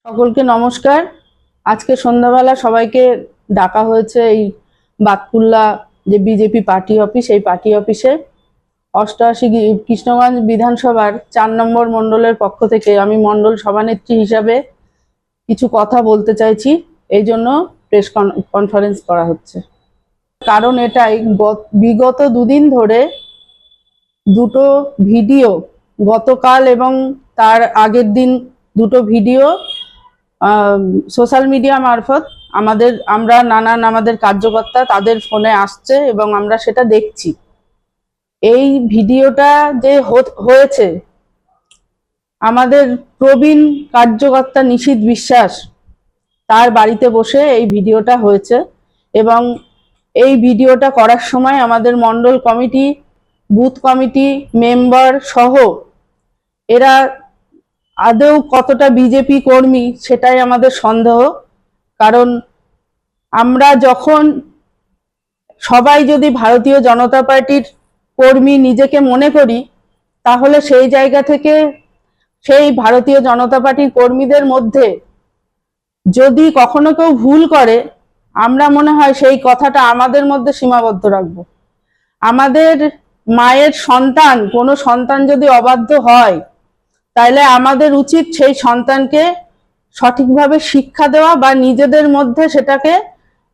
সকলকে নমস্কার। আজকে সন্ধ্যাবেলা সবাইকে ডাকা হয়েছে এই বাতকুল্লা যে বিজেপি পার্টি অফিস, এই পার্টি অফিসে 88 কৃষ্ণগঞ্জ বিধানসভার 4 নম্বর মণ্ডলের পক্ষ থেকে আমি মণ্ডল সভানেত্রী হিসাবে কিছু কথা বলতে চাইছি। এই জন্য প্রেস কনফারেন্স করা হচ্ছে। কারণ এটাই, বিগত দুদিন ধরে দুটো ভিডিও, গতকাল এবং তার আগের দিন দুটো ভিডিও সোশ্যাল মিডিয়া মারফত আমরা আমাদের কার্যকর্তা তাদের ফোনে আসছে এবং আমরা সেটা দেখছি। এই ভিডিওটা যে হয়েছে, আমাদের প্রবীণ কার্যকর্তা নিশীথ বিশ্বাস তার বাড়িতে বসে এই ভিডিওটা হয়েছে এবং এই ভিডিওটা করার সময় আমাদের মণ্ডল কমিটি, বুথ কমিটি মেম্বার সহ এরা আদৌ কতটা বিজেপি কর্মী সেটাই আমাদের সন্দেহ। কারণ আমরা যখন সবাই যদি ভারতীয় জনতা পার্টির কর্মী নিজেকে মনে করি, তাহলে সেই জায়গা থেকে সেই ভারতীয় জনতা পার্টির কর্মীদের মধ্যে যদি কখনো কেউ ভুল করে, আমরা মনে হয় সেই কথাটা আমাদের মধ্যে সীমাবদ্ধ রাখবো। আমাদের মায়ের সন্তান, কোনো সন্তান যদি অবাধ্য হয়, তাহলে আমাদের উচিত সেই সন্তানকে সঠিকভাবে শিক্ষা দেওয়া বা নিজেদের মধ্যে সেটাকে,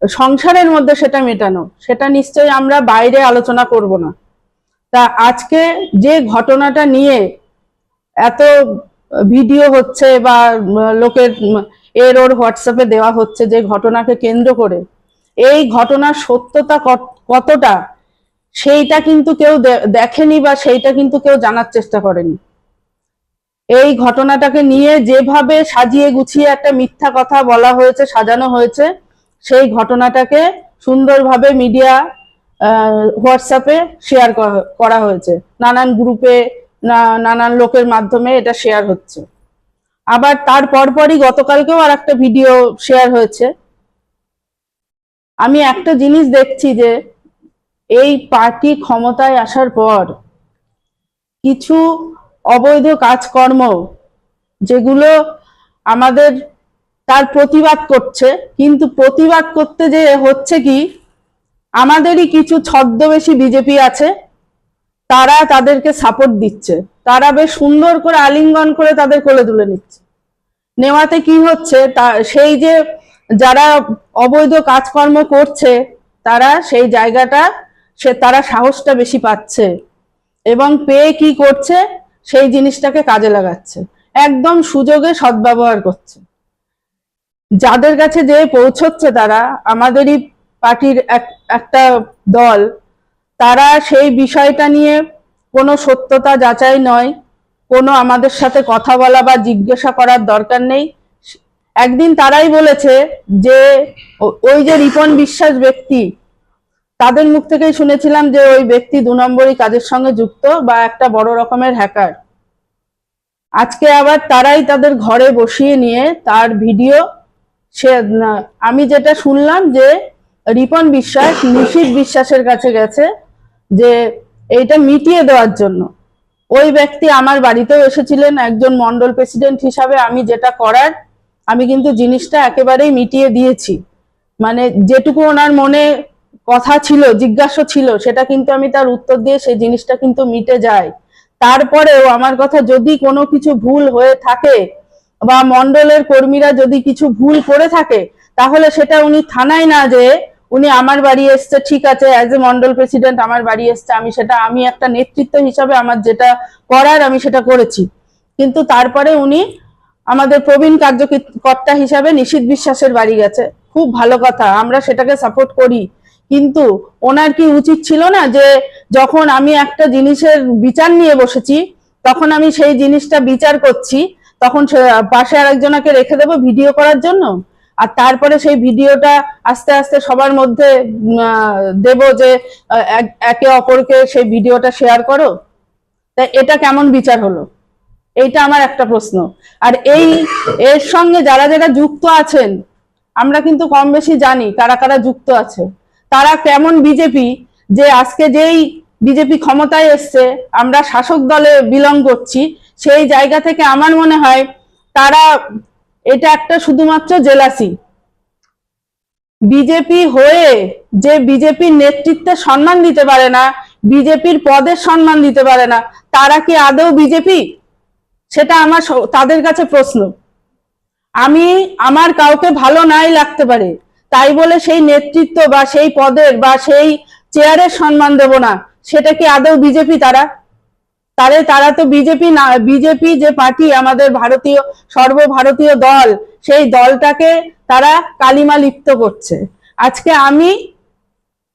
সংসারের মধ্যে সেটা মেটানো। সেটা নিশ্চয়ই আমরা বাইরে আলোচনা করব না। তা আজকে যে ঘটনাটা নিয়ে এত ভিডিও হচ্ছে বা লোকের ওর হোয়াটসঅ্যাপে দেওয়া হচ্ছে, যে ঘটনাকে কেন্দ্র করে, এই ঘটনার সত্যতা কতটা সেইটা কিন্তু কেউ দেখেনি বা সেইটা কিন্তু কেউ জানার চেষ্টা করেনি। এই ঘটনাটাকে নিয়ে যেভাবে সাজিয়ে গুছিয়ে একটা মিথ্যা কথা বলা হয়েছে, সাজানো হয়েছে, সেই ঘটনাটাকে সুন্দরভাবে মিডিয়া হোয়াটসঅ্যাপে শেয়ার করা হয়েছে, নানান গ্রুপে নানান লোকের মাধ্যমে এটা শেয়ার হচ্ছে। আবার তার পরপরই গতকালকেও আর একটা ভিডিও শেয়ার হয়েছে। আমি একটা জিনিস দেখছি যে এই পার্টি ক্ষমতায় আসার পর কিছু অবৈধ কাজকর্ম, যেগুলো আমাদের তার প্রতিবাদ করছে, কিন্তু প্রতিবাদ করতে যে হচ্ছে কি, আমাদেরই কিছু ছদ্মবেশী বিজেপি আছে, তারা তাদেরকে সাপোর্ট দিচ্ছে। তারা বেশ সুন্দর করে আলিঙ্গন করে তাদের কোলে তুলে নিচ্ছে। নেওয়াতে কি হচ্ছে, সেই যে যারা অবৈধ কাজকর্ম করছে, তারা সেই জায়গাটা, তারা সাহসটা বেশি পাচ্ছে এবং পেয়ে কি করছে, সেই জিনিসটাকে কাজে লাগাচ্ছে, একদম সুযোগে সদ্ব্যবহার করছে। যাদের কাছে যে পৌঁছচ্ছে, তারা আমাদেরই পার্টির একটা দল, তারা সেই বিষয়টা নিয়ে কোনো সত্যতা যাচাই নয়, কোনো আমাদের সাথে কথা বলা বা জিজ্ঞাসা করার দরকার নেই। একদিন তারাই বলেছে যে ওই যে রিপন বিশ্বাস ব্যক্তি, তাদের মুখ থেকেই শুনেছিলাম যে ওই ব্যক্তি 2 নম্বরই কাজের সঙ্গে যুক্ত বা একটা বড় রকমের হ্যাকার। আজকে আবার তারাই তাদের ঘরে বসিয়ে নিয়ে তার ভিডিও, আমি যেটা শুনলাম যে রিপন বিশ্বাস নিশীথ বিশ্বাসের কাছে গেছে যে এইটা মিটিয়ে দেওয়ার জন্য। ওই ব্যক্তি আমার বাড়িতেও এসেছিলেন একজন মন্ডল প্রেসিডেন্ট হিসাবে। আমি যেটা করার, আমি কিন্তু জিনিসটা একেবারেই মিটিয়ে দিয়েছি। মানে যেটুকু ওনার মনে কথা ছিল, জিজ্ঞাসা ছিল, সেটা কিন্তু আমি তার উত্তর দিয়ে সেই জিনিসটা কিন্তু মিটে যায়। তারপরেও আমার কথা, যদি কোনো কিছু ভুল হয়ে থাকে বা মন্ডলের কর্মীরা যদি কিছু ভুল করে থাকে, তাহলে সেটা উনি থানায় না যেয়ে উনি আমার বাড়ি এসছে, ঠিক আছে, অ্যাজ এ মন্ডল প্রেসিডেন্ট আমার বাড়ি এসছে, আমি একটা নেতৃত্ব হিসাবে আমার যেটা করার আমি সেটা করেছি। কিন্তু তারপরে উনি আমাদের প্রবীণ কার্যকর্তা হিসাবে নিশীথ বিশ্বাসের বাড়ি গেছে, খুব ভালো কথা, আমরা সেটাকে সাপোর্ট করি। কিন্তু ওনার কি উচিত ছিল না যে যখন আমি একটা জিনিসের বিচার নিয়ে বসেছি, তখন আমি সেই জিনিসটা বিচার করছি, তখন পাশে আরেকজনকে রেখে দেবো ভিডিও করার জন্য, আর তারপরে সেই ভিডিওটা আস্তে আস্তে সবার মধ্যে দেব যে একে অপরকে সেই ভিডিওটা শেয়ার করো? তাই এটা কেমন বিচার হলো? এইটা আমার একটা প্রশ্ন। আর এর সঙ্গে যারা যারা যুক্ত আছেন, আমরা কিন্তু কম বেশি জানি কারা কারা যুক্ত আছে। তারা কেমন বিজেপি, যে আজকে যেই বিজেপি ক্ষমতায় এসছে, আমরা শাসক দলে বিলং করছি, সেই জায়গা থেকে আমার মনে হয় তারা এটা একটা শুধুমাত্র জেলাসি। বিজেপি হয়ে যে বিজেপির নেতৃত্বে সম্মান দিতে পারে না, বিজেপির পদের সম্মান দিতে পারে না, তারা কি আদৌ বিজেপি? সেটা আমার তাদের কাছে প্রশ্ন। আমার কাউকে ভালো নাই লাগতে পারে, তাই বলে সেই নেতৃত্ব বা সেই পদের বা সেই চেয়ারের সম্মান দেব না, সেটা কি আদৌ বিজেপি? তারা তো বিজেপি না। বিজেপি যে পার্টি, আমাদের ভারতীয় সর্বভারতীয় দল, সেই দলটাকে তারা কালিমা লিপ্ত করছে। আজকে আমি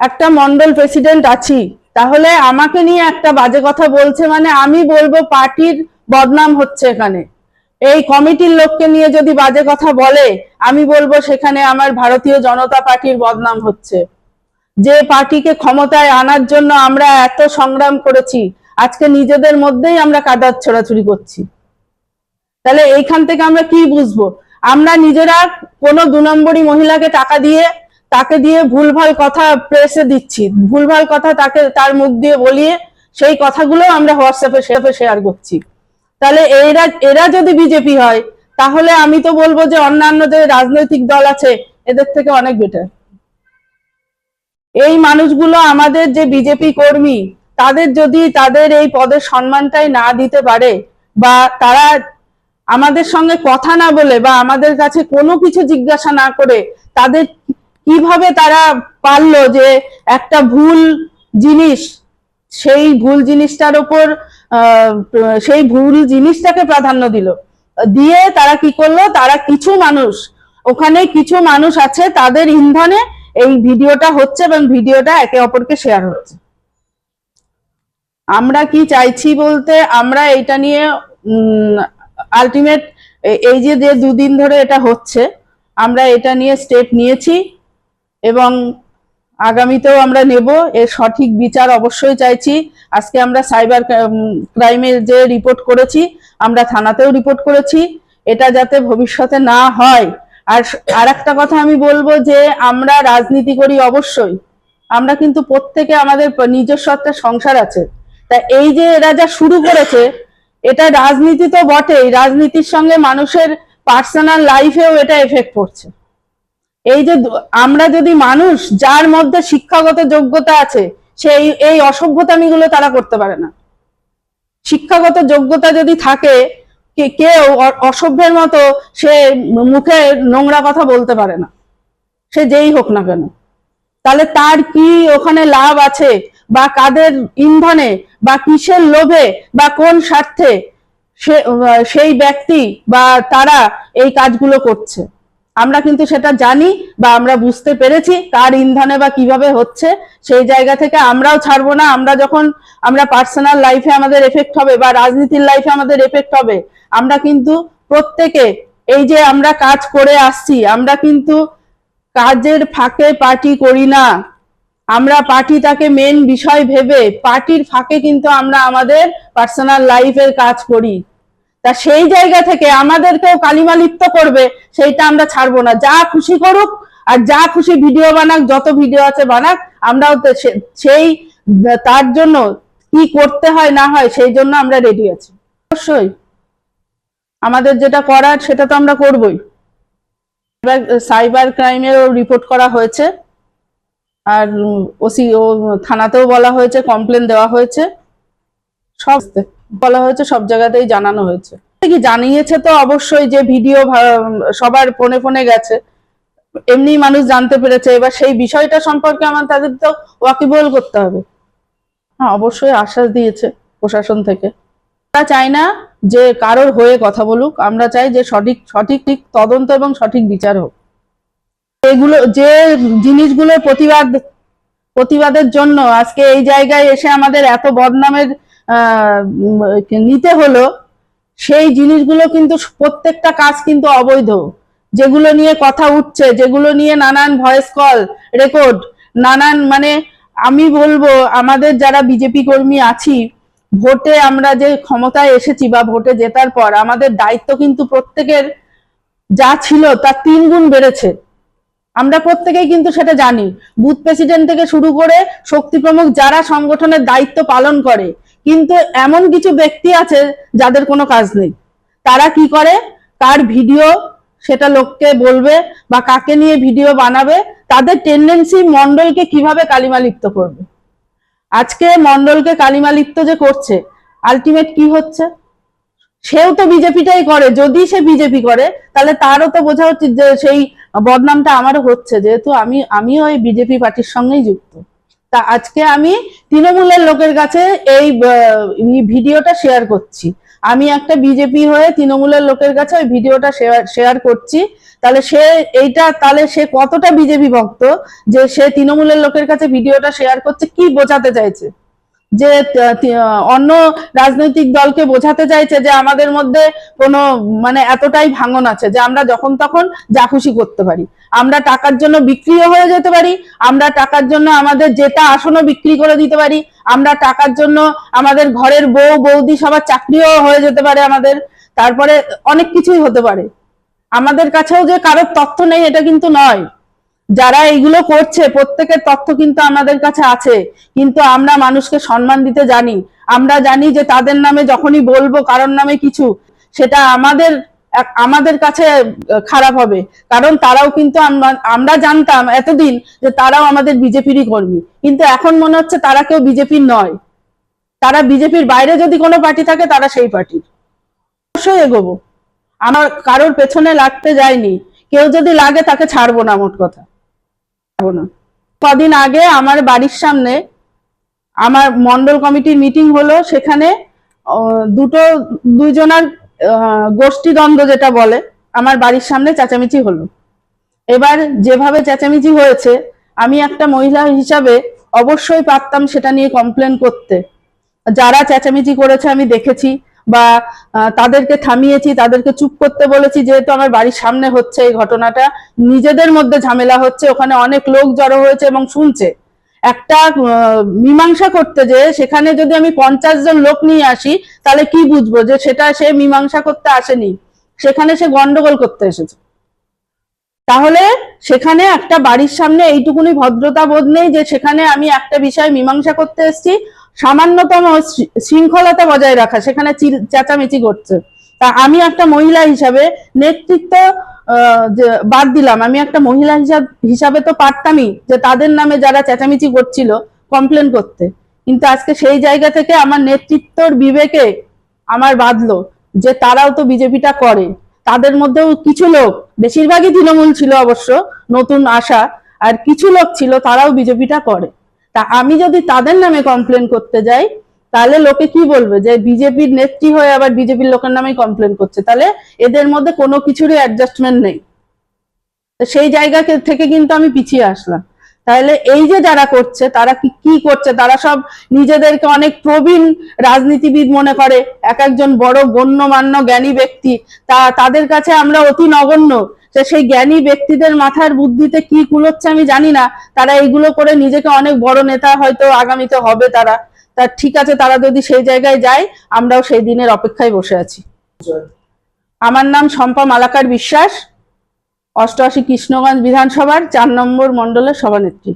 একটা মন্ডল প্রেসিডেন্ট আছি, তাহলে আমাকে নিয়ে একটা বাজে কথা বলছে মানে আমি বলবো পার্টির বদনাম হচ্ছে এখানে। এই কমিটির লোককে নিয়ে যদি বাজে কথা বলে, আমি বলবো সেখানে আমার ভারতীয় জনতা পার্টির বদনাম হচ্ছে। যে পার্টিকে ক্ষমতায় আনার জন্য আমরা এত সংগ্রাম করেছি, আজকে নিজেদের মধ্যেই আমরা কাদার ছোড়াছুড়ি করছি। তাহলে এইখান থেকে আমরা কি বুঝবো? আমরা নিজেরা কোনো 2 নম্বরী মহিলাকে টাকা দিয়ে তাকে দিয়ে ভুলভাল কথা প্রেসে দিচ্ছি, ভুলভাল কথা তার মুখ দিয়ে বলিয়ে সেই কথাগুলো আমরা হোয়াটসঅ্যাপে শেয়ার করছি। তাহলে এরা যদি বিজেপি হয়, তাহলে আমি তো বলবো যে অন্যান্য যে রাজনৈতিক দল আছে এদের থেকে অনেক বেটার। এই মানুষগুলো আমাদের যে বিজেপি কর্মী, তাদের যদি তাদের এই পদের সম্মানটাই না দিতে পারে, বা তারা আমাদের সঙ্গে কথা না বলে বা আমাদের কাছে কোনো কিছু জিজ্ঞাসা না করে, তাদের কিভাবে তারা পারলো যে একটা ভুল জিনিস, সেই ভুল জিনিসটার উপর সেই ভুল জিনিসটাকে প্রাধান্য দিয়ে তারা কি করলো, তারা ওখানে কিছু মানুষ আছে, তাদের ইন্ধনে এই ভিডিওটা হচ্ছে এবং ভিডিওটা একে অপরকে শেয়ার হচ্ছে। আমরা কি চাইছি বলতে, আমরা এটা নিয়ে আলটিমেট এই যে 2 দিন ধরে এটা হচ্ছে, আমরা এটা নিয়ে স্টেপ নিয়েছি এবং আগামীতেও আমরা নেব। এর সঠিক বিচার অবশ্যই চাইছি। আজকে আমরা সাইবার ক্রাইমের যে রিপোর্ট করেছি, আমরা থানাতেও রিপোর্ট করেছি, এটা যাতে ভবিষ্যতে না হয়। আর একটা কথা আমি বলবো যে আমরা রাজনীতি করি অবশ্যই, আমরা কিন্তু প্রত্যেকে আমাদের নিজস্ব একটা সংসার আছে। তা এই যে এরা যা শুরু করেছে, এটা রাজনীতি তো বটেই, রাজনীতির সঙ্গে মানুষের পার্সোনাল লাইফেও এটা এফেক্ট করছে। এই যে আমরা যদি মানুষ যার মধ্যে শিক্ষাগত যোগ্যতা আছে, সেই এই অসভ্যতামিগুলো তারা করতে পারে না। শিক্ষাগত যোগ্যতা যদি থাকে, কেউ অসভ্যের মতো সে মুখে নোংরা কথা বলতে পারে না, সে যেই হোক না কেন। তাহলে তার কি ওখানে লাভ আছে, বা কাদের ইন্ধনে বা কিসের লোভে বা কোন স্বার্থে সেই ব্যক্তি বা তারা এই কাজগুলো করছে? আমরা কিন্তু সেটা জানি বা আমরা বুঝতে পেরেছি কার ইন্ধনে বা কিভাবে হচ্ছে। সেই জায়গা থেকে আমরাও ছাড়বো না। আমরা পার্সোনাল লাইফে আমাদের এফেক্ট হবে বা রাজনীতির লাইফে আমাদের এফেক্ট হবে, আমরা কিন্তু প্রত্যেকে এই যে আমরা কাজ করে আসছি, আমরা কিন্তু কাজের ফাঁকে পার্টি করি না। আমরা পার্টিটাকে মেন বিষয় ভেবে পার্টির ফাঁকে কিন্তু আমরা আমাদের পার্সোনাল লাইফের কাজ করি। তা সেই জায়গা থেকে আমাদেরকেও কালিমা লিপ্ত করবে, সেইটা আমরা ছাড়বো না। যা খুশি করুক আর যা খুশি ভিডিও বানাক, যত ভিডিও আছে বানাক, আমরাও সেই তার জন্য কি করতে হয় না হয় সেই জন্য আমরা রেডি আছি। অবশ্যই আমাদের যেটা করার সেটা তো আমরা করবই। সাইবার ক্রাইমেরও রিপোর্ট করা হয়েছে, আর থানাতেও বলা হয়েছে, কমপ্লেন দেওয়া হয়েছে, সব বলা হয়েছে, সব জায়গাতেই জানানো হয়েছে। কি জানিয়েছে তো অবশ্যই, যে ভিডিও সবার ফোনে ফোনে গেছে, এমনি মানুষ জানতে পেরেছে। এবার সেই বিষয়টা সম্পর্কে তাদের তো ওয়াকিবহাল করতে হবে। হ্যাঁ, অবশ্যই আশ্বাস দিয়েছে প্রশাসন থেকে। আমরা চাই না যে কারোর হয়ে কথা বলুক, আমরা চাই যে সঠিক তদন্ত এবং সঠিক বিচার হোক। এগুলো যে জিনিসগুলোর প্রতিবাদের জন্য আজকে এই জায়গায় এসে আমাদের এত বদনামের নিতে হলো, সেই জিনিসগুলো কিন্তু প্রত্যেকটা কাজ কিন্তু অবৈধ। যেগুলো নিয়ে কথা উঠছে, যেগুলো নিয়ে নানান ভয়েস কল রেকর্ড, নানান আমি বলবো আমাদের যারা বিজেপি কর্মী আছি, ভোটে আমরা যে ক্ষমতায় এসেছি বা ভোটে জেতার পর আমাদের দায়িত্ব কিন্তু প্রত্যেকের যা ছিল তার 3 গুণ বেড়েছে। আমরা প্রত্যেকেই কিন্তু সেটা জানি। বুথ প্রেসিডেন্ট থেকে শুরু করে শক্তি প্রমুখ যারা সংগঠনের দায়িত্ব পালন করে, কিন্তু এমন কিছু ব্যক্তি আছে যাদের কোনো কাজ নেই। তারা কি করে, তার ভিডিও সেটা লোককে বলবে বা কাকে নিয়ে ভিডিও বানাবে, তাদের টেন্ডেন্সি মন্ডলকে কিভাবে কালিমালিপ্ত করবে। আজকে মন্ডলকে কালিমালিপ্ত যে করছে, আলটিমেট কি হচ্ছে, সেও তো বিজেপিটাই করে। যদি সে বিজেপি করে তাহলে তারও তো বোঝা উচিত যে সেই বদনামটা আমারও হচ্ছে, যেহেতু আমিও এই বিজেপি পার্টির সঙ্গেই যুক্ত। তা আজকে আমি তৃণমূলের লোকের কাছে এই ভিডিওটা শেয়ার করছি। আমি একটা বিজেপি হয়ে তৃণমূলের লোকের কাছে ওই ভিডিওটা শেয়ার করছি। তাহলে সে কতটা বিজেপি ভক্ত যে সে তৃণমূলের লোকের কাছে ভিডিওটা শেয়ার করছে, কি বোঝাতে চাইছে? যে অন্য রাজনৈতিক দলকে বোঝাতে চাইছে যে আমাদের মধ্যে কোনো মানে এতটাই ভাঙন আছে যে আমরা যখন তখন যা খুশি করতে পারি, আমরা টাকার জন্য বিক্রিও হয়ে যেতে পারি, আমরা টাকার জন্য আমাদের যেটা আসনও বিক্রি করে দিতে পারি, আমরা টাকার জন্য আমাদের ঘরের বৌদি সবার চাকরিও হয়ে যেতে পারে আমাদের, তারপরে অনেক কিছুই হতে পারে। আমাদের কাছেও যে কারোর তথ্য নেই এটা কিন্তু নয়। যারা এইগুলো করছে প্রত্যেকের তথ্য কিন্তু আমাদের কাছে আছে, কিন্তু আমরা মানুষকে সম্মান দিতে জানি। আমরা জানি যে তাদের নামে যখনই বলবো কারোর নামে কিছু, সেটা আমাদের কাছে খারাপ হবে, কারণ তারাও কিন্তু আমরা জানতাম এতদিন যে তারাও আমাদের বিজেপিরই কর্মী, কিন্তু এখন মনে হচ্ছে তারা কেউ বিজেপির নয়। তারা বিজেপির বাইরে যদি কোনো পার্টি থাকে তারা সেই পার্টির। অবশ্যই এগোবো, আমার কারোর পেছনে লাগতে যায়নি, কেউ যদি লাগে তাকে ছাড়বো না, মোট কথা না। কদিন আগে আমার বাড়ির সামনে আমার মন্ডল কমিটির মিটিং হলো, সেখানে দুইজনার গোষ্ঠী দ্বন্দ্ব যেটা বলে, আমার বাড়ির সামনে চেঁচামেচি হলো। এবার যেভাবে চেঁচামেচি হয়েছে, আমি একটা মহিলা হিসাবে অবশ্যই পারতাম সেটা নিয়ে কমপ্লেন করতে। যারা চেঁচামেচি করেছে আমি দেখেছি, বা তাদেরকে থামিয়েছি, তাদেরকে চুপ করতে বলেছি, যেহেতু আমার বাড়ির সামনে হচ্ছে এই ঘটনাটা, নিজেদের মধ্যে ঝামেলা হচ্ছে, ওখানে অনেক লোক জড়ো হয়েছে এবং শুনছে। একটা মীমাংসা করতে যে সেখানে যদি আমি 50 জন লোক নিয়ে আসি, তাহলে কি বুঝবো যে সেটা সে মীমাংসা করতে আসেনি, সেখানে সে গন্ডগোল করতে এসেছে। তাহলে সেখানে একটা বাড়ির সামনে এইটুকুনি ভদ্রতা বোধ নেই যে সেখানে আমি একটা বিষয় মীমাংসা করতে এসেছি, সামান্যতম শৃঙ্খলতা বজায় রাখা, সেখানে চেঁচামেচি করছে। তা আমি একটা মহিলা হিসাবে নেতৃত্ব বাদ দিলাম, আমি একটা মহিলা হিসাবে তো পারতামই যে তাদের নামে যারা চেঁচামেচি করছিল কমপ্লেন করতে, কিন্তু আজকে সেই জায়গা থেকে আমার নেতৃত্বর বিবেকে আমার বাঁধলো যে তারাও তো বিজেপিটা করে। তাদের মধ্যেও কিছু লোক, বেশিরভাগই তৃণমূল ছিল অবশ্য, নতুন আসা, আর কিছু লোক ছিল তারাও বিজেপিটা করে। তা আমি যদি তাদের নামে কমপ্লেন করতে যাই, তাহলে লোকে কি বলবে যে বিজেপির নেত্রী হয়ে আবার বিজেপির লোকের নামে কমপ্লেন করছে, তাহলে এদের মধ্যে কোনো কিছুরই অ্যাডজাস্টমেন্ট নেই। সেই জায়গা থেকে কিন্তু আমি পিছিয়ে আসলাম। তাহলে এই যে যারা করছে তারা কি করছে, তারা সব নিজেদেরকে অনেক প্রবীণ রাজনীতিবিদ মনে করে, এক একজন বড় গণ্যমান্য জ্ঞানী ব্যক্তি, তাদের কাছে আমরা অতি নগণ্য। সেই জ্ঞানী ব্যক্তিদের মাথার বুদ্ধিতে কি কুলোচ্ছে আমি জানি না, তারা এইগুলো করে নিজেকে অনেক বড় নেতা হয়তো আগামীতে হবে তারা। তা ঠিক আছে, তারা যদি সেই জায়গায় যায়, আমরাও সেই দিনের অপেক্ষায় বসে আছি। আমার নাম শম্পা মালাকার বিশ্বাস, 88 কৃষ্ণগঞ্জ বিধানসভার 4 নম্বর মন্ডলের সভানেত্রী।